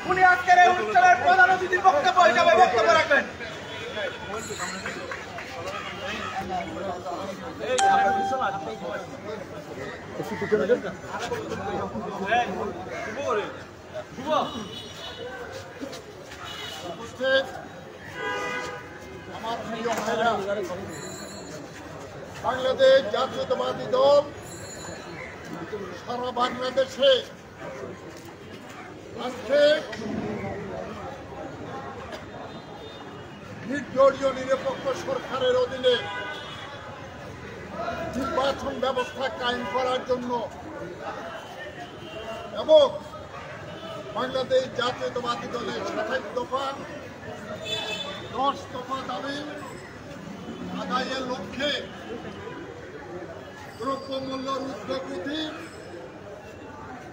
উনি আজকের এই অনুষ্ঠানের প্রধান অতিথির বক্তব্য হিসাবে বক্তব্য রাখবেন। আমার প্রিয় ভাইরা, বাংলাদেশ জাতীয়তাবাদী দল সারা বাংলাদেশে আজকে নির্দলীয় নিরপেক্ষ সরকারের অধীনে নির্বাচন ব্যবস্থা কায়েম করার জন্য এবং বাংলাদেশ জাতীয়তাবাদী দলের 27 দফা 10 দফা দাবি আদায়ের লক্ষ্যে দ্রব্যমূল্য ঊর্ধ্বগতি,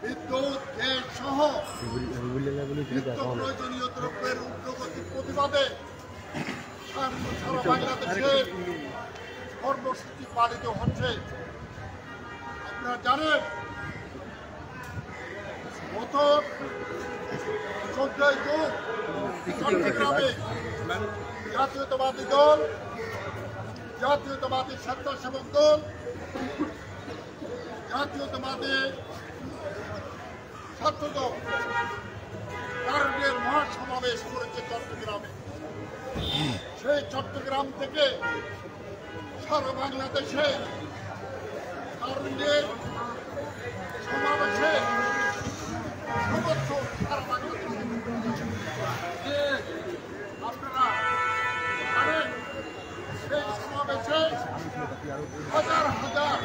বিদ্যুৎ, গ্যাস সহ নিত্য প্রয়োজনীয় দ্রব্যের ঊর্ধ্বগতির প্রতিবাদে সারা বাংলাদেশে কর্মসূচি পালিত হচ্ছে। আপনারা জানেন গত 14 জুন চট্টগ্রামে জাতীয়তাবাদী দল, জাতীয়তাবাদী স্বেচ্ছাসেবক দল, জাতীয়তাবাদী ছাত্রদল কারণের মহাসমাবেশ করেছে চট্টগ্রামে। সেই চট্টগ্রাম থেকে সারা বাংলাদেশে কারণের সমাবেশে সমর্থন সারা বাংলাদেশে আপনারা জানেন। সেই সমাবেশে হাজার হাজার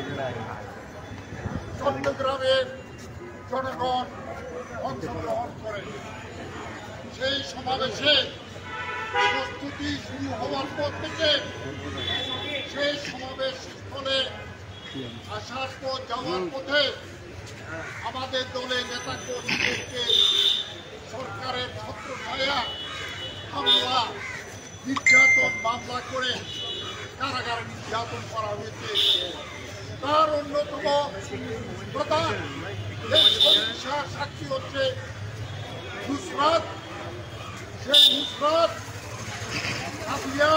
চট্টগ্রামের জনগণ অংশগ্রহণ করে। সেই সমাবেশে প্রস্তুতি শুরু হওয়ার পর থেকে সেই সমাবেশ স্থলে আসার পর যাওয়ার পথে আমাদের দলের নেতা কর্মীদেরকে সরকারের ছত্রছায়া হামলা, নির্যাতন, মামলা করে কারাগারে নির্যাতন করা হয়েছে। তার অন্যতম প্রধান সাক্ষী হচ্ছে নুসরাত। সেই নুসরাত আসিয়া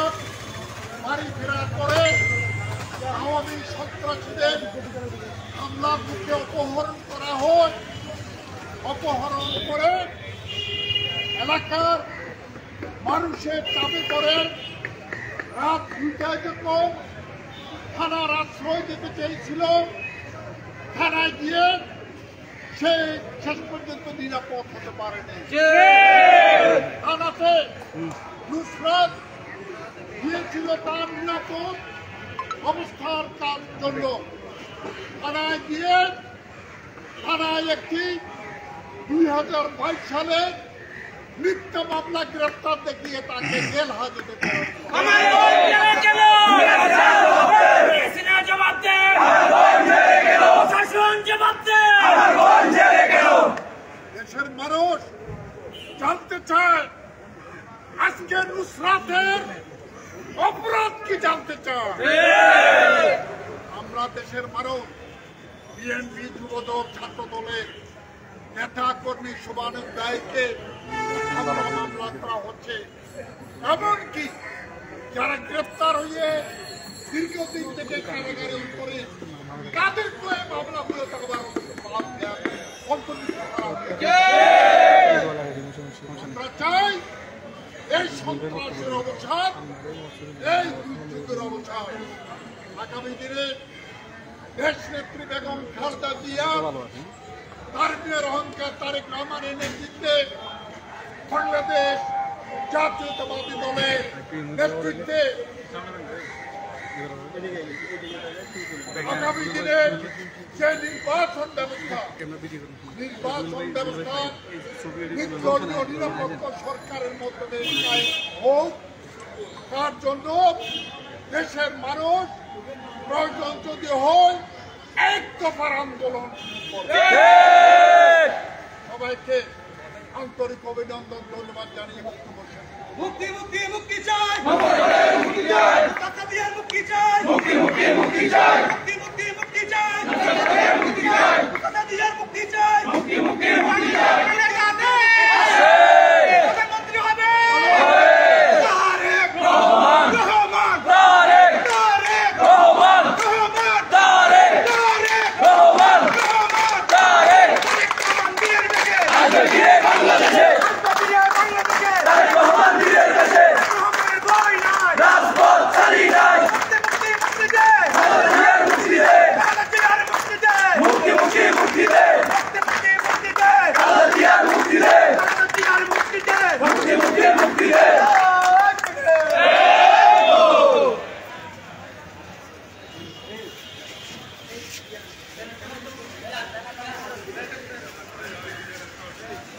বাড়ি ফেরার পরে আওয়ামী সন্ত্রাসীদের হামলার মুখে অপহরণ করা হয়। অপহরণ করে এলাকার মানুষের চাপে পড়ে রাত 2টায় যখন থানার আশ্রয় যেতে চেয়েছিল, থানায় গিয়ে সে শেষ পর্যন্ত নিরাপদ হতে পারেনি। থানাতে নুসরাত গিয়েছিল তার নিরাপদ অবস্থার তার জন্য। থানায় গিয়ে থানায় একটি 2022 সালে মিথ্যা মামলা গ্রেফতার দেখিয়ে তাকে জেল হাজতে দেশের মানুষ জানতে চায় আজকে নুসরাতের অপরাধ কি জানতে চায়। আমরা দেশের মানুষ বিএনপি, যুবদল, ছাত্র দলের নেতা কর্মী শুভানুধ্যায়ীকে মামলা করা হচ্ছে। এমনকি যারা গ্রেপ্তার হয়ে দীর্ঘদিন থেকে কারাগারে উপরে তাদেরকে মামলাগুলো আমরা চাই এই সন্ত্রাসের অবসান, এই দুর্যোগের অবসান। আগামী দিনে দেশ নেত্রী বেগম খালেদা জিয়া, তারুণ্যের অহংকার তারেক রহমানের নেতৃত্বে বাংলাদেশ জাতীয়তাবাদী দলের নেতৃত্বে আগামী দিনের যে নির্বাচন ব্যবস্থা নির্দলীয় নিরপেক্ষ সরকারের মধ্যে হোক, তার জন্য দেশের মানুষ প্রয়োজন যদি হয় এক দফার আন্দোলন করবে। সবাইকে আন্তরিক অভিনন্দন, ধন্যবাদ জানিয়ে বক্তব্য মুক্তি মুক্তি মুক্তি চাই, মুক্তি চাই, মুক্তি চাই।